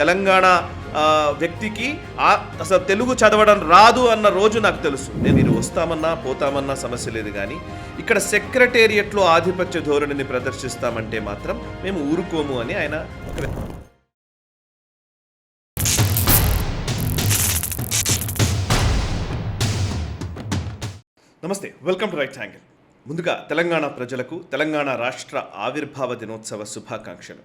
తెలంగాణ వ్యక్తికి అసలు తెలుగు చదవడం రాదు అన్న రోజు నాకు తెలుసు. మీరు వస్తామన్నా పోతామన్నా సమస్య లేదు, కానీ ఇక్కడ సెక్రటేరియట్లో ఆధిపత్య ధోరణిని ప్రదర్శిస్తామంటే మాత్రం మేము ఊరుకోము అని ఆయన నమస్తే, వెల్కమ్ టు రైట్ యాంగిల్. ముందుగా తెలంగాణ ప్రజలకు తెలంగాణ రాష్ట్ర ఆవిర్భావ దినోత్సవ శుభాకాంక్షలు.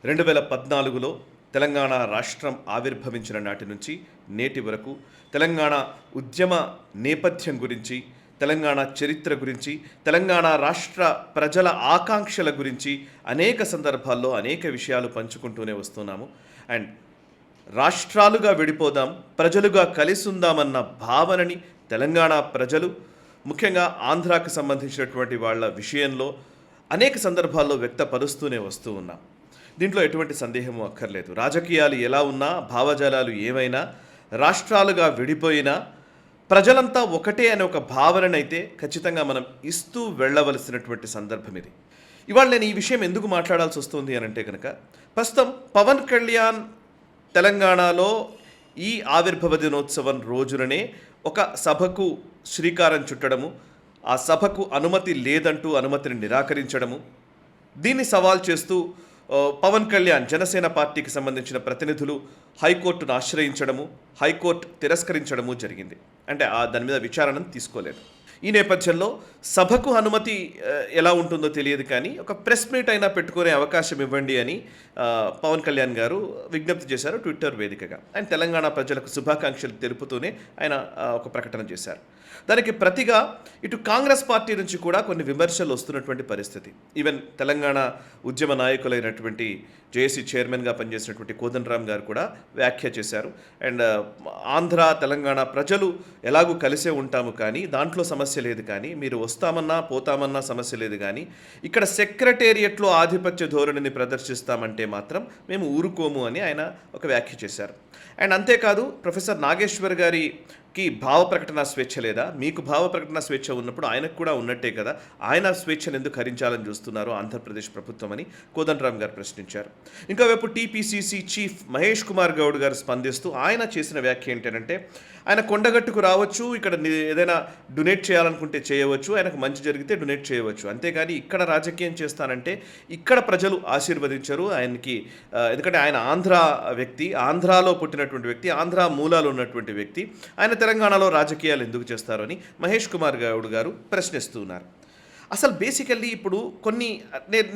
2014లో తెలంగాణ రాష్ట్రం ఆవిర్భవించిన నాటి నుంచి నేటి వరకు తెలంగాణ ఉద్యమ నేపథ్యం గురించి, తెలంగాణ చరిత్ర గురించి, తెలంగాణ రాష్ట్ర ప్రజల ఆకాంక్షల గురించి అనేక సందర్భాల్లో అనేక విషయాలు పంచుకుంటూనే వస్తున్నాము. అండ్ రాష్ట్రాలుగా విడిపోదాం, ప్రజలుగా కలిసి ఉందామన్న భావనని తెలంగాణ ప్రజలు, ముఖ్యంగా ఆంధ్రాకు సంబంధించినటువంటి వాళ్ళ విషయంలో అనేక సందర్భాల్లో వ్యక్తపరుస్తూనే వస్తూ ఉన్నాం. దీంట్లో ఎటువంటి సందేహము అక్కర్లేదు. రాజకీయాలు ఎలా ఉన్నా, భావజాలాలు ఏమైనా, రాష్ట్రాలుగా విడిపోయినా ప్రజలంతా ఒకటే అనే ఒక భావననైతే ఖచ్చితంగా మనం ఇస్తూ వెళ్ళవలసినటువంటి సందర్భం ఇది. ఇవాళ నేను ఈ విషయం ఎందుకు మాట్లాడాల్సి వస్తుంది అని అంటే కనుక, ప్రస్తుతం పవన్ కళ్యాణ్ తెలంగాణలో ఈ ఆవిర్భవ దినోత్సవం రోజుననే ఒక సభకు శ్రీకారం చుట్టడము, ఆ సభకు అనుమతి లేదంటూ అనుమతిని నిరాకరించడము, దీన్ని సవాల్ చేస్తూ పవన్ కళ్యాణ్ జనసేన పార్టీకి సంబంధించిన ప్రతినిధులు హైకోర్టును ఆశ్రయించడము, హైకోర్టు తిరస్కరించడము జరిగింది. అంటే దాని మీద విచారణను తీసుకోలేదు. ఈ నేపథ్యంలో సభకు అనుమతి ఎలా ఉంటుందో తెలియదు, కానీ ఒక ప్రెస్ మీట్ అయినా పెట్టుకునే అవకాశం ఇవ్వండి అని పవన్ కళ్యాణ్ గారు విజ్ఞప్తి చేశారు ట్విట్టర్ వేదికగా. ఆయన తెలంగాణ ప్రజలకు శుభాకాంక్షలు తెలుపుతూనే ఆయన ఒక ప్రకటన చేశారు. దానికి ప్రతిగా ఇటు కాంగ్రెస్ పార్టీ నుంచి కూడా కొన్ని విమర్శలు వస్తున్నటువంటి పరిస్థితి. ఈవెన్ తెలంగాణ ఉద్యమ నాయకులైనటువంటి జేఏసీ చైర్మన్గా పనిచేసినటువంటి కోదండరామ్ గారు కూడా వ్యాఖ్య చేశారు. అండ్ ఆంధ్ర తెలంగాణ ప్రజలు ఎలాగూ కలిసే ఉంటాము, కానీ దాంట్లో సమస్య లేదు, కానీ మీరు వస్తామన్నా పోతామన్నా సమస్య లేదు, కానీ ఇక్కడ సెక్రటేరియట్లో ఆధిపత్య ధోరణిని ప్రదర్శిస్తామంటే మాత్రం మేము ఊరుకోము అని ఆయన ఒక వ్యాఖ్య చేశారు. అండ్ అంతేకాదు, ప్రొఫెసర్ నాగేశ్వర్ గారికి భావ ప్రకటన స్వేచ్ఛ లేదా? మీకు భావ ప్రకటన స్వేచ్ఛ ఉన్నప్పుడు ఆయనకు కూడా ఉన్నట్టే కదా, ఆయన స్వేచ్ఛను ఎందుకు హరించాలని చూస్తున్నారు ఆంధ్రప్రదేశ్ ప్రభుత్వం అని కోదండరామ్ గారు ప్రశ్నించారు. ఇంకోవైపు టీపీసీసీ చీఫ్ మహేష్ కుమార్ గౌడ్ గారు స్పందిస్తూ ఆయన చేసిన వ్యాఖ్య ఏంటంటే, ఆయన కొండగట్టుకు రావచ్చు, ఇక్కడ ఏదైనా డొనేట్ చేయాలనుకుంటే చేయవచ్చు, ఆయనకు మంచి జరిగితే డొనేట్ చేయవచ్చు, అంతేగాని ఇక్కడ రాజకీయం చేస్తానంటే ఇక్కడ ప్రజలు ఆశీర్వదించరు ఆయనకి. ఎందుకంటే ఆయన ఆంధ్ర వ్యక్తి, ఆంధ్రాలో పుట్టినటువంటి వ్యక్తి, ఆంధ్ర మూలాలు ఉన్నటువంటి వ్యక్తి, ఆయన తెలంగాణలో రాజకీయాలు ఎందుకు చేస్తారు అని మహేష్ కుమార్ గౌడ్ గారు ప్రశ్నిస్తున్నారు. అసలు బేసికల్లీ ఇప్పుడు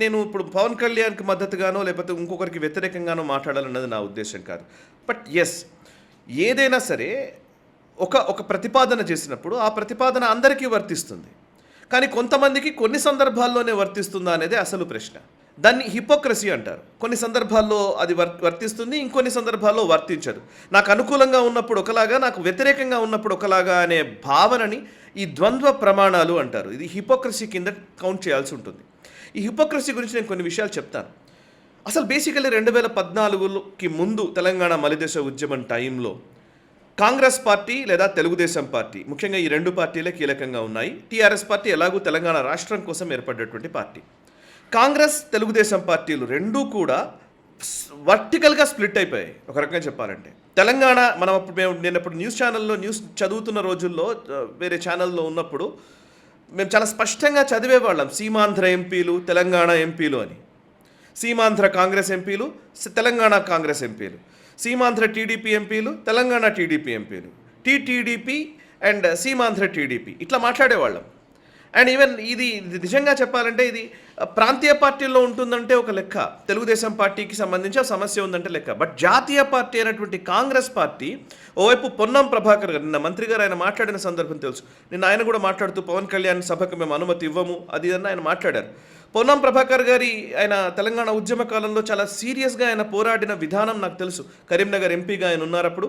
నేను ఇప్పుడు పవన్ కళ్యాణ్కి మద్దతుగానో లేకపోతే ఇంకొకరికి వ్యతిరేకంగానో మాట్లాడాలన్నది నా ఉద్దేశం కాదు. బట్ ఎస్, ఏదైనా సరే ఒక ప్రతిపాదన చేసినప్పుడు ఆ ప్రతిపాదన అందరికీ వర్తిస్తుంది, కానీ కొంతమందికి కొన్ని సందర్భాల్లోనే వర్తిస్తుందా అనేది అసలు ప్రశ్న. దాన్ని హిపోక్రసీ అంటారు. కొన్ని సందర్భాల్లో అది వర్తిస్తుంది, ఇంకొన్ని సందర్భాల్లో వర్తించదు. నాకు అనుకూలంగా ఉన్నప్పుడు ఒకలాగా, నాకు వ్యతిరేకంగా ఉన్నప్పుడు ఒకలాగా అనే భావనని ఈ ద్వంద్వ ప్రమాణాలు అంటారు. ఇది హిపోక్రసీ కింద కౌంట్ చేయాల్సి ఉంటుంది. ఈ హిపోక్రసీ గురించి నేను కొన్ని విషయాలు చెప్తాను. అసలు బేసికల్లీ 2014కి ముందు తెలంగాణ మలిదశ ఉద్యమం టైంలో కాంగ్రెస్ పార్టీ లేదా తెలుగుదేశం పార్టీ, ముఖ్యంగా ఈ రెండు పార్టీలే కీలకంగా ఉన్నాయి. టీఆర్ఎస్ పార్టీ ఎలాగూ తెలంగాణ రాష్ట్రం కోసం ఏర్పడినటువంటి పార్టీ. కాంగ్రెస్ తెలుగుదేశం పార్టీలు రెండూ కూడా వర్టికల్గా స్ప్లిట్ అయిపోయాయి ఒక రకంగా చెప్పాలంటే. తెలంగాణ నేను అప్పుడు న్యూస్ చదువుతున్న రోజుల్లో వేరే ఛానల్లో ఉన్నప్పుడు మేము చాలా స్పష్టంగా చదివేవాళ్ళం, సీమాంధ్ర ఎంపీలు తెలంగాణ ఎంపీలు అని. సీమాంధ్ర కాంగ్రెస్ ఎంపీలు తెలంగాణ కాంగ్రెస్ ఎంపీలు, సీమాంధ్ర టీడీపీ ఎంపీలు తెలంగాణ టీడీపీ ఎంపీలు, టీడీపీ అండ్ సీమాంధ్ర టీడీపీ, ఇట్లా మాట్లాడేవాళ్ళం. అండ్ ఈవెన్ ఇది నిజంగా చెప్పాలంటే ఇది ప్రాంతీయ పార్టీల్లో ఉంటుందంటే ఒక లెక్క, తెలుగుదేశం పార్టీకి సంబంధించి ఆ సమస్య ఉందంటే లెక్క. బట్ జాతీయ పార్టీ అయినటువంటి కాంగ్రెస్ పార్టీ ఓవైపు పొన్నం ప్రభాకర్ గారు, నిన్న మంత్రి గారు ఆయన మాట్లాడిన సందర్భం తెలుసు. నిన్న ఆయన కూడా మాట్లాడుతూ పవన్ కళ్యాణ్ సభకు మేము అనుమతి ఇవ్వము అది అని ఆయన మాట్లాడారు. పొన్నం ప్రభాకర్ గారి ఆయన తెలంగాణ ఉద్యమ కాలంలో చాలా సీరియస్గా ఆయన పోరాడిన విధానం నాకు తెలుసు. కరీంనగర్ ఎంపీగా ఆయన ఉన్నప్పుడు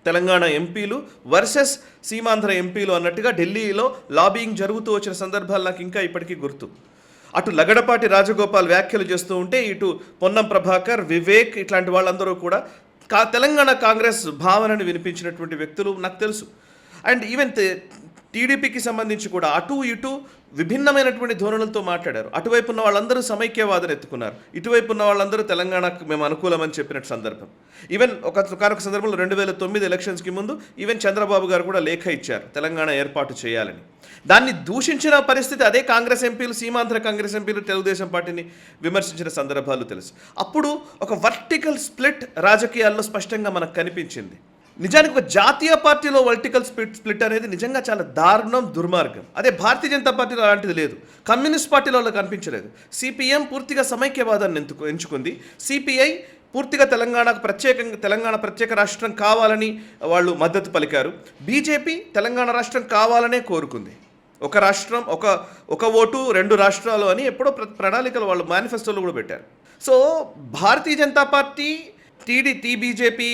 తెలంగాణ ఎంపీలు వర్సెస్ సీమాంధ్ర ఎంపీలు అన్నట్టుగా ఢిల్లీలో లాబింగ్ జరుగుతూ వచ్చిన సందర్భాలు నాకు ఇంకా ఇప్పటికీ గుర్తు. అటు లగడపాటి రాజగోపాల్ వ్యాఖ్యలు చేస్తూ ఉంటే, ఇటు పొన్నం ప్రభాకర్, వివేక్ ఇట్లాంటి వాళ్ళందరూ కూడా తెలంగాణ కాంగ్రెస్ భావనను వినిపించినటువంటి వ్యక్తులు నాకు తెలుసు. అండ్ ఈవెన్ టీడీపీకి సంబంధించి కూడా అటు ఇటు విభిన్నమైనటువంటి ధోరణులతో మాట్లాడారు. అటువైపు ఉన్న వాళ్ళందరూ సమైక్యవాదం ఎత్తుకున్నారు, ఇటువైపు ఉన్న వాళ్ళందరూ తెలంగాణకు మేము అనుకూలమని చెప్పినట్టు సందర్భం. ఈవెన్ ఒకనొక సందర్భంలో 2009 ఎలక్షన్స్కి ముందు ఈవెన్ చంద్రబాబు గారు కూడా లేఖ ఇచ్చారు తెలంగాణ ఏర్పాటు చేయాలని. దాన్ని దూషించిన పరిస్థితి అదే కాంగ్రెస్ ఎంపీలు, సీమాంధ్ర కాంగ్రెస్ ఎంపీలు తెలుగుదేశం పార్టీని విమర్శించిన సందర్భాలు తెలుసు. అప్పుడు ఒక వర్టికల్ స్ప్లిట్ రాజకీయాల్లో స్పష్టంగా మనకు కనిపించింది. నిజానికి ఒక జాతీయ పార్టీలో వర్టికల్ స్ప్లిట్ అనేది నిజంగా చాలా దారుణం, దుర్మార్గం. అదే భారతీయ జనతా పార్టీలో అలాంటిది లేదు, కమ్యూనిస్ట్ పార్టీలో అలా కనిపించలేదు. సిపిఎం పూర్తిగా సమైక్యవాదాన్ని ఎంచుకుంది. సిపిఐ పూర్తిగా తెలంగాణ ప్రత్యేక రాష్ట్రం కావాలని వాళ్ళు మద్దతు పలికారు. బీజేపీ తెలంగాణ రాష్ట్రం కావాలనే కోరుకుంది. ఒక రాష్ట్రం, ఒక ఓటు, 2 రాష్ట్రాలు అని ఎప్పుడో ప్రణాళికలు వాళ్ళు మేనిఫెస్టోలో కూడా పెట్టారు. So Bharatiya Janata Party, BJP,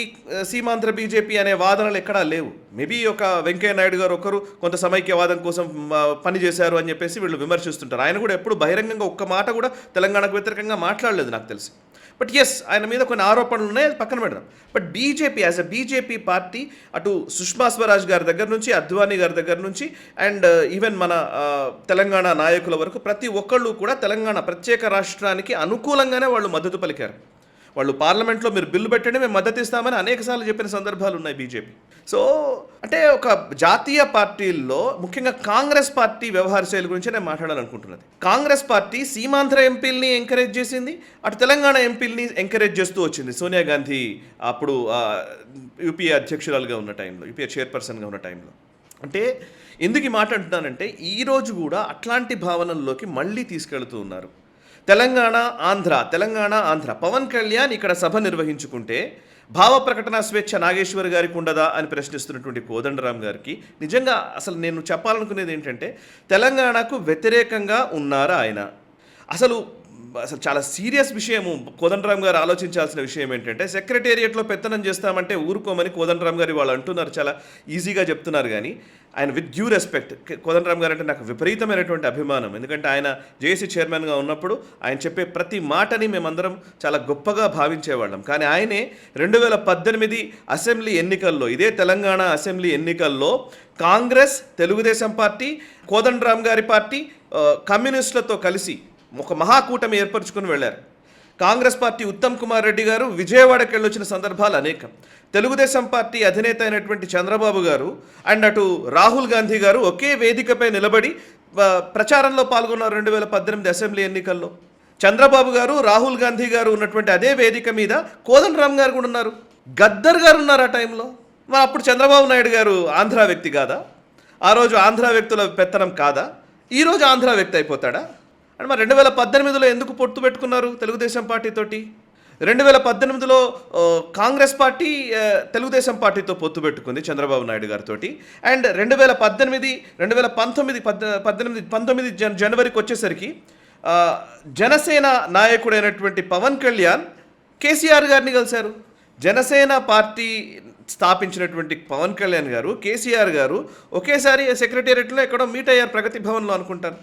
Seemandhra BJP అనే వాదనలు ఎక్కడా లేవు. మేబీ ఒక వెంకయ్య నాయుడు గారు ఒకరు కొంత సమైక్యవాదం కోసం పనిచేశారు అని చెప్పేసి వీళ్ళు విమర్శిస్తుంటారు. ఆయన కూడా ఎప్పుడు బహిరంగంగా ఒక్క మాట కూడా తెలంగాణకు వ్యతిరేకంగా మాట్లాడలేదు నాకు తెలిసి. బట్ ఎస్, ఆయన మీద కొన్ని ఆరోపణలు ఉన్నాయి, అది పక్కన పెడదాం. But BJP as a BJP party అటు సుష్మా స్వరాజ్ గారి దగ్గర నుంచి, అద్వానీ గారి దగ్గర నుంచి అండ్ ఈవెన్ మన తెలంగాణ నాయకుల వరకు ప్రతి ఒక్కళ్ళు కూడా తెలంగాణ ప్రత్యేక రాష్ట్రానికి అనుకూలంగానే వాళ్ళు మద్దతు పలికారు. వాళ్ళు పార్లమెంట్లో మీరు బిల్లు పెట్టండి, మేము మద్దతు ఇస్తామని అనేకసార్లు చెప్పిన సందర్భాలు ఉన్నాయి బీజేపీ. సో అంటే ఒక జాతీయ పార్టీల్లో ముఖ్యంగా కాంగ్రెస్ పార్టీ వ్యవహార శైలి గురించి నేను మాట్లాడాలనుకుంటున్నది. కాంగ్రెస్ పార్టీ సీమాంధ్ర ఎంపీల్ని ఎంకరేజ్ చేసింది, అటు తెలంగాణ ఎంపీల్ని ఎంకరేజ్ చేస్తూ వచ్చింది. సోనియా గాంధీ అప్పుడు యూపీఏ అధ్యక్షురాలుగా ఉన్న టైంలో, యూపీఏ చైర్పర్సన్గా ఉన్న టైంలో. అంటే ఎందుకు ఈ మాట అంటున్నానంటే ఈరోజు కూడా అట్లాంటి భావనల్లోకి మళ్ళీ తీసుకెళ్తూ ఉన్నారు. తెలంగాణ ఆంధ్ర పవన్ కళ్యాణ్ ఇక్కడ సభ నిర్వహించుకుంటే భావ ప్రకటన స్వేచ్ఛ నాగేశ్వర్ గారికి ఉండదా అని ప్రశ్నిస్తున్నటువంటి కోదండరాం గారికి నిజంగా అసలు నేను చెప్పాలనుకునేది ఏంటంటే తెలంగాణకు వ్యతిరేకంగా ఉన్నారా ఆయన? అసలు చాలా సీరియస్ విషయము. కోదండరాం గారు ఆలోచించాల్సిన విషయం ఏంటంటే సెక్రటేరియట్లో పెత్తనం చేస్తామంటే ఊరుకోమని కోదండరాం గారు వాళ్ళు అంటున్నారు, చాలా ఈజీగా చెప్తున్నారు. కానీ ఆయన విత్ డ్యూ రెస్పెక్ట్, కోదండరాం గారు అంటే నాకు విపరీతమైనటువంటి అభిమానం. ఎందుకంటే ఆయన జేఏసీ చైర్మన్గా ఉన్నప్పుడు ఆయన చెప్పే ప్రతి మాటని మేమందరం చాలా గొప్పగా భావించేవాళ్ళం. కానీ ఆయనే 2018 అసెంబ్లీ ఎన్నికల్లో, ఇదే తెలంగాణ అసెంబ్లీ ఎన్నికల్లో కాంగ్రెస్, తెలుగుదేశం పార్టీ, కోదండరాం గారి పార్టీ కమ్యూనిస్టులతో కలిసి ఒక మహాకూటమి ఏర్పరచుకుని వెళ్ళారు. కాంగ్రెస్ పార్టీ ఉత్తమ్ కుమార్ రెడ్డి గారు విజయవాడకి వెళ్ళొచ్చిన సందర్భాలు అనేకం. తెలుగుదేశం పార్టీ అధినేత అయినటువంటి చంద్రబాబు గారు అండ్ అటు రాహుల్ గాంధీ గారు ఒకే వేదికపై నిలబడి ప్రచారంలో పాల్గొన్నారు 2018 అసెంబ్లీ ఎన్నికల్లో. చంద్రబాబు గారు, రాహుల్ గాంధీ గారు ఉన్నటువంటి అదే వేదిక మీద కోదండరాం గారు కూడా ఉన్నారు, గద్దర్ గారు ఉన్నారు ఆ టైంలో. మరి అప్పుడు చంద్రబాబు నాయుడు గారు ఆంధ్ర వ్యక్తి కాదా? ఆ రోజు ఆంధ్ర వ్యక్తుల పెత్తనం కాదా? ఈరోజు ఆంధ్ర వ్యక్తి అయిపోతాడా? అంటే మరి 2018లో ఎందుకు పొత్తు పెట్టుకున్నారు తెలుగుదేశం పార్టీతోటి? 2018లో కాంగ్రెస్ పార్టీ తెలుగుదేశం పార్టీతో పొత్తు పెట్టుకుంది చంద్రబాబు నాయుడు గారితో. అండ్ 2019 జనవరికి వచ్చేసరికి జనసేన నాయకుడైనటువంటి పవన్ కళ్యాణ్ కేసీఆర్ గారిని కలిశారు. జనసేన పార్టీ స్థాపించినటువంటి పవన్ కళ్యాణ్ గారు, కేసీఆర్ గారు ఒకేసారి సెక్రటేరియట్లో ఎక్కడో మీట్ అయ్యారు, ప్రగతి భవన్లో అనుకుంటాను.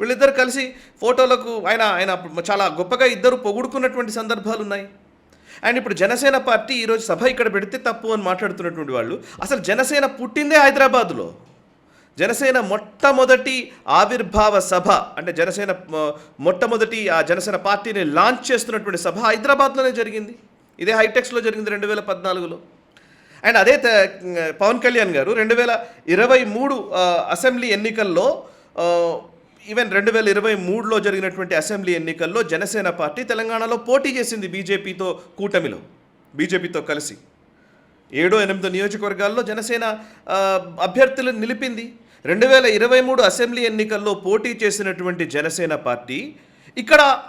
వీళ్ళిద్దరు కలిసి ఫోటోలకు ఆయన చాలా గొప్పగా ఇద్దరు పొగుడుకున్నటువంటి సందర్భాలు ఉన్నాయి. అండ్ ఇప్పుడు జనసేన పార్టీ ఈరోజు సభ ఇక్కడ పెడితే తప్పు అని మాట్లాడుతున్నటువంటి వాళ్ళు, అసలు జనసేన పుట్టిందే హైదరాబాదులో. జనసేన మొట్టమొదటి ఆవిర్భావ సభ అంటే మొట్టమొదటి ఆ జనసేన పార్టీని లాంచ్ చేస్తున్నటువంటి సభ హైదరాబాద్లోనే జరిగింది. ఇదే హైటెక్స్లో జరిగింది 2014లో. అండ్ అదే పవన్ కళ్యాణ్ గారు 2023 అసెంబ్లీ ఎన్నికల్లో, ఈవెన్ 2023లో జరిగినటువంటి అసెంబ్లీ ఎన్నికల్లో జనసేన పార్టీ తెలంగాణలో పోటీ చేసింది బీజేపీతో కలిసి. 7-8 నియోజకవర్గాల్లో జనసేన అభ్యర్థులను నిలిపింది. 2023 అసెంబ్లీ ఎన్నికల్లో పోటీ చేసినటువంటి జనసేన పార్టీ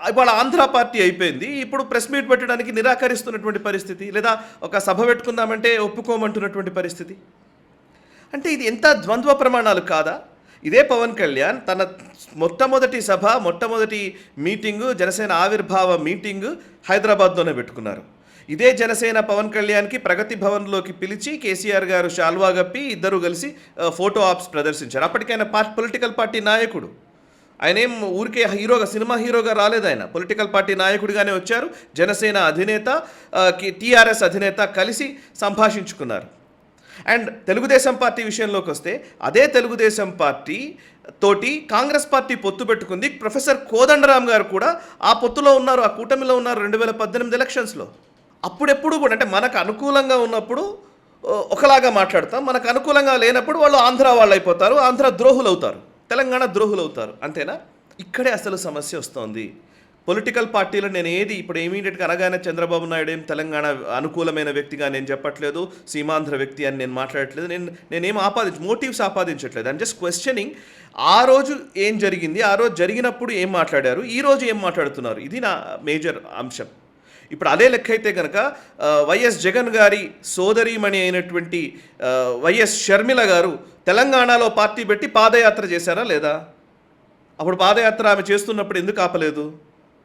ఇవాళ ఆంధ్ర పార్టీ అయిపోయింది. ఇప్పుడు ప్రెస్ మీట్ పెట్టడానికి నిరాకరిస్తున్నటువంటి పరిస్థితి, లేదా ఒక సభ పెట్టుకుందామంటే ఒప్పుకోమంటున్నటువంటి పరిస్థితి. అంటే ఇది ఎంత ద్వంద్వ ప్రమాణాలు కాదా? ఇదే పవన్ కళ్యాణ్ తన మొట్టమొదటి మీటింగు, జనసేన ఆవిర్భావ మీటింగు హైదరాబాద్లోనే పెట్టుకున్నారు. ఇదే జనసేన పవన్ కళ్యాణ్కి ప్రగతి భవన్లోకి పిలిచి కేసీఆర్ గారు శాల్వా గప్పి ఇద్దరు కలిసి ఫోటో ఆప్స్ ప్రదర్శించారు. అప్పటికైనా పొలిటికల్ పార్టీ నాయకుడు, ఆయనేం ఊరికే సినిమా హీరోగా రాలేదు. ఆయన పొలిటికల్ పార్టీ నాయకుడిగానే వచ్చారు. జనసేన అధినేత, టీఆర్ఎస్ అధినేత కలిసి సంభాషించుకున్నారు. అండ్ తెలుగుదేశం పార్టీ విషయంలోకి వస్తే అదే తెలుగుదేశం పార్టీ తోటి కాంగ్రెస్ పార్టీ పొత్తు పెట్టుకుంది. ప్రొఫెసర్ కోదండరామ్ గారు కూడా ఆ పొత్తులో ఉన్నారు, ఆ కూటమిలో ఉన్నారు 2018 ఎలక్షన్స్లో. అప్పుడెప్పుడు కూడా అంటే మనకు అనుకూలంగా ఉన్నప్పుడు ఒకలాగా మాట్లాడతాం, మనకు అనుకూలంగా లేనప్పుడు వాళ్ళు ఆంధ్ర వాళ్ళు అయిపోతారు, ఆంధ్ర ద్రోహులు అవుతారు, తెలంగాణ ద్రోహులు అవుతారు. అంతేనా? ఇక్కడే అసలు సమస్య వస్తోంది. పొలిటికల్ పార్టీలు నేను ఏది ఇప్పుడు ఇమీడియట్గా అనగానే చంద్రబాబు నాయుడు ఏం తెలంగాణ అనుకూలమైన వ్యక్తిగా నేను చెప్పట్లేదు, సీమాంధ్ర వ్యక్తి అని నేను మాట్లాడట్లేదు, నేనేం మోటివ్స్ ఆపాదించట్లేదు. ఐమ్ జస్ట్ క్వశ్చనింగ్ ఆ రోజు ఏం జరిగింది, ఆ రోజు జరిగినప్పుడు ఏం మాట్లాడారు, ఈ రోజు ఏం మాట్లాడుతున్నారు, ఇది నా మేజర్ అంశం. ఇప్పుడు అదే లెక్క అయితే కనుక వైఎస్ జగన్ గారి సోదరీమణి అయినటువంటి వైఎస్ షర్మిల గారు తెలంగాణలో పార్టీ పెట్టి పాదయాత్ర చేశారా లేదా? అప్పుడు పాదయాత్ర ఆమె చేస్తున్నప్పుడు ఎందుకు ఆపలేదు?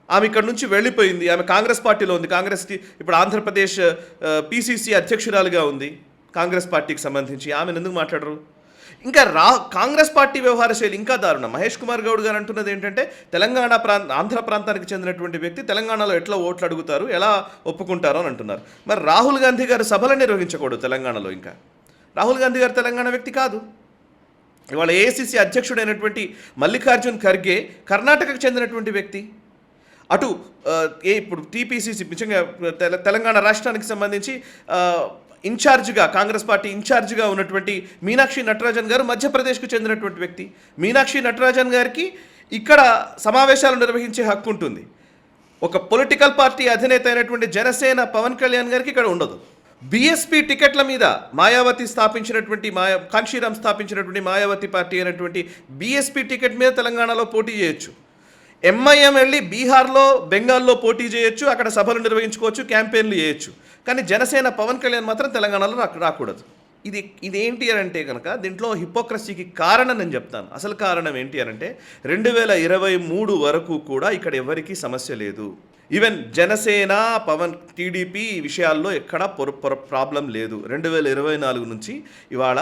ఆమె ఇక్కడ నుంచి వెళ్ళిపోయింది, ఆమె కాంగ్రెస్ పార్టీలో ఉంది, కాంగ్రెస్కి ఇప్పుడు ఆంధ్రప్రదేశ్ పిసిసి అధ్యక్షురాలుగా ఉంది కాంగ్రెస్ పార్టీకి సంబంధించి. ఆమెను ఎందుకు మాట్లాడరు? ఇంకా కాంగ్రెస్ పార్టీ వ్యవహార శైలి ఇంకా దారుణం. మహేష్ కుమార్ గౌడ్ గారు అంటున్నది ఏంటంటే ఆంధ్ర ప్రాంతానికి చెందినటువంటి వ్యక్తి తెలంగాణలో ఎట్లా ఓట్లు అడుగుతారు, ఎలా ఒప్పుకుంటారో అని అంటున్నారు. మరి రాహుల్ గాంధీ గారు సభలు నిర్వహించకూడదు తెలంగాణలో. ఇంకా రాహుల్ గాంధీ గారు తెలంగాణ వ్యక్తి కాదు. ఇవాళ ఏఐసిసి అధ్యక్షుడైనటువంటి మల్లికార్జున్ ఖర్గే కర్ణాటకకు చెందినటువంటి వ్యక్తి. అటు ఇప్పుడు టీపీసీసీ నిజంగా తెలంగాణ రాష్ట్రానికి సంబంధించి ఇన్ఛార్జ్గా కాంగ్రెస్ పార్టీ ఇన్ఛార్జ్గా ఉన్నటువంటి మీనాక్షి నటరాజన్ గారు మధ్యప్రదేశ్కు చెందినటువంటి వ్యక్తి. మీనాక్షి నటరాజన్ గారికి ఇక్కడ సమావేశాలు నిర్వహించే హక్కు ఉంటుంది. ఒక పొలిటికల్ పార్టీ అధినేత అయినటువంటి జనసేన పవన్ కళ్యాణ్ గారికి ఇక్కడ ఉండదు. బీఎస్పీ టికెట్ల మీద మాయావతి స్థాపించినటువంటి కాంశీరామ్ స్థాపించినటువంటి మాయావతి పార్టీ అయినటువంటి బీఎస్పీ టికెట్ మీద తెలంగాణలో పోటీ చేయొచ్చు. ఎంఐఎం వెళ్ళి బీహార్లో బెంగాల్లో పోటీ చేయొచ్చు, అక్కడ సభలు నిర్వహించుకోవచ్చు, క్యాంపెయిన్లు చేయొచ్చు. కానీ జనసేన పవన్ కళ్యాణ్ మాత్రం తెలంగాణలో రాకూడదు. ఇదేంటి అని అంటే కనుక దీంట్లో హిపోక్రసీకి కారణం నేను చెప్తాను. అసలు కారణం ఏంటి అని అంటే 2023 వరకు కూడా ఇక్కడ ఎవరికీ సమస్య లేదు. ఈవెన్ జనసేన టీడీపీ విషయాల్లో ఎక్కడా ప్రాబ్లం లేదు. 2024 నుంచి ఇవాళ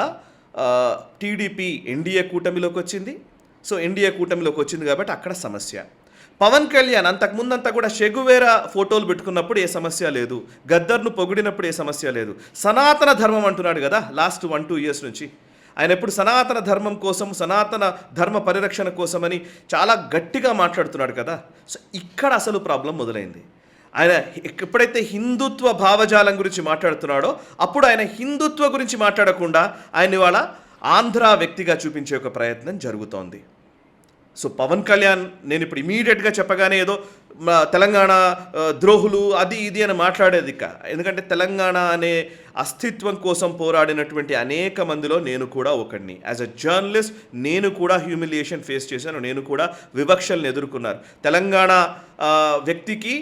టీడీపీ ఎన్డీఏ కూటమిలోకి వచ్చింది. సో ఎన్డీఏ కూటమిలోకి వచ్చింది కాబట్టి అక్కడ సమస్య. పవన్ కళ్యాణ్ అంతకుముందంతా కూడా షెగువేరా ఫోటోలు పెట్టుకున్నప్పుడు ఏ సమస్య లేదు, గద్దర్ను పొగిడినప్పుడు ఏ సమస్య లేదు. సనాతన ధర్మం అంటున్నాడు కదా లాస్ట్ 1-2 ఇయర్స్ నుంచి. ఆయన ఎప్పుడు సనాతన ధర్మం కోసం, సనాతన ధర్మ పరిరక్షణ కోసమని చాలా గట్టిగా మాట్లాడుతున్నాడు కదా. సో ఇక్కడ అసలు ప్రాబ్లం మొదలైంది. ఆయన ఎప్పుడైతే హిందుత్వ భావజాలం గురించి మాట్లాడుతున్నాడో అప్పుడు ఆయన హిందుత్వ గురించి మాట్లాడకుండా ఆయన ఇవాళ ఆంధ్ర వ్యక్తిగా చూపించే ఒక ప్రయత్నం జరుగుతోంది. సో పవన్ కళ్యాణ్ నేను ఇప్పుడు ఇమీడియట్గా చెప్పగానే ఏదో తెలంగాణ ద్రోహులు అది ఇది అని మాట్లాడేది ఎందుకంటే తెలంగాణ అనే అస్తిత్వం కోసం పోరాడినటువంటి అనేక మందిలో నేను కూడా ఒకడిని. యాజ్ అ జర్నలిస్ట్ నేను కూడా హ్యూమిలియేషన్ ఫేస్ చేశాను, నేను కూడా వివక్షల్ని ఎదుర్కొన్నారు. తెలంగాణ వ్యక్తికి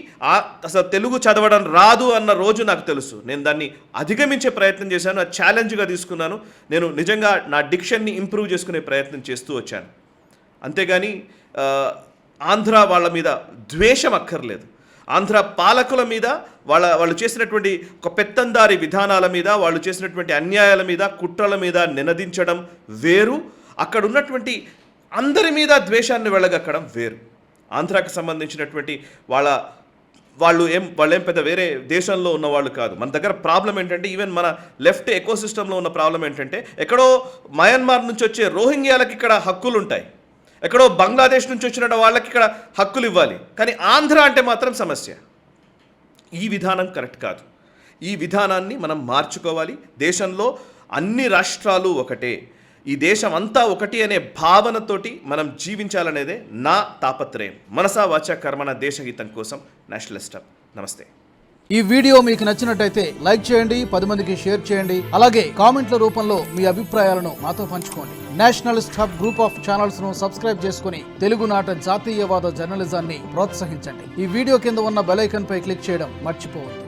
అసలు తెలుగు చదవడం రాదు అన్న రోజు నాకు తెలుసు. నేను దాన్ని అధిగమించే ప్రయత్నం చేశాను, అది ఛాలెంజ్గా తీసుకున్నాను. నేను నిజంగా నా డిక్షన్ని ఇంప్రూవ్ చేసుకునే ప్రయత్నం చేస్తూ వచ్చాను. అంతేగాని ఆంధ్ర వాళ్ళ మీద ద్వేషం అక్కర్లేదు. ఆంధ్ర పాలకుల మీద వాళ్ళు చేసినటువంటి ఒక పెత్తందారి విధానాల మీద, వాళ్ళు చేసినటువంటి అన్యాయాల మీద, కుట్రల మీద నినదించడం వేరు, అక్కడ ఉన్నటువంటి అందరి మీద ద్వేషాన్ని వెళ్ళగక్కడం వేరు. ఆంధ్రాకి సంబంధించినటువంటి వాళ్ళు ఏం పెద్ద వేరే దేశంలో ఉన్న వాళ్ళు కాదు. మన దగ్గర ప్రాబ్లం ఏంటంటే ఈవెన్ మన లెఫ్ట్ ఎకోసిస్టంలో ఉన్న ప్రాబ్లం ఏంటంటే ఎక్కడో మయన్మార్ నుంచి వచ్చే రోహింగ్యాలకు ఇక్కడ హక్కులు ఉంటాయి, ఎక్కడో బంగ్లాదేశ్ నుంచి వచ్చిన వాళ్ళకి ఇక్కడ హక్కులు ఇవ్వాలి, కానీ ఆంధ్ర అంటే మాత్రం సమస్య. ఈ విధానం కరెక్ట్ కాదు. ఈ విధానాన్ని మనం మార్చుకోవాలి. దేశంలో అన్ని రాష్ట్రాలు ఒకటే, ఈ దేశం అంతా ఒకటి అనే భావనతోటి మనం జీవించాలనేదే నా తాపత్రయం. మనసా వాచా కర్మణ దేశహితం కోసం నేషనలిస్ట్ హబ్. నమస్తే. ఈ వీడియో మీకు నచ్చినట్టయితే లైక్ చేయండి, 10 మందికి షేర్ చేయండి. అలాగే కామెంట్ల రూపంలో మీ అభిప్రాయాలను మాతో పంచుకోండి. Nationalist hub group of channels ను సబ్స్క్రైబ్ చేసుకుని తెలుగునాట జాతీయవాద జర్నలిజాన్ని ప్రోత్సహించండి. ఈ వీడియో కింద ఉన్న బెల్ ఐకాన్ పై క్లిక్ చేయడం మర్చిపోవద్దు.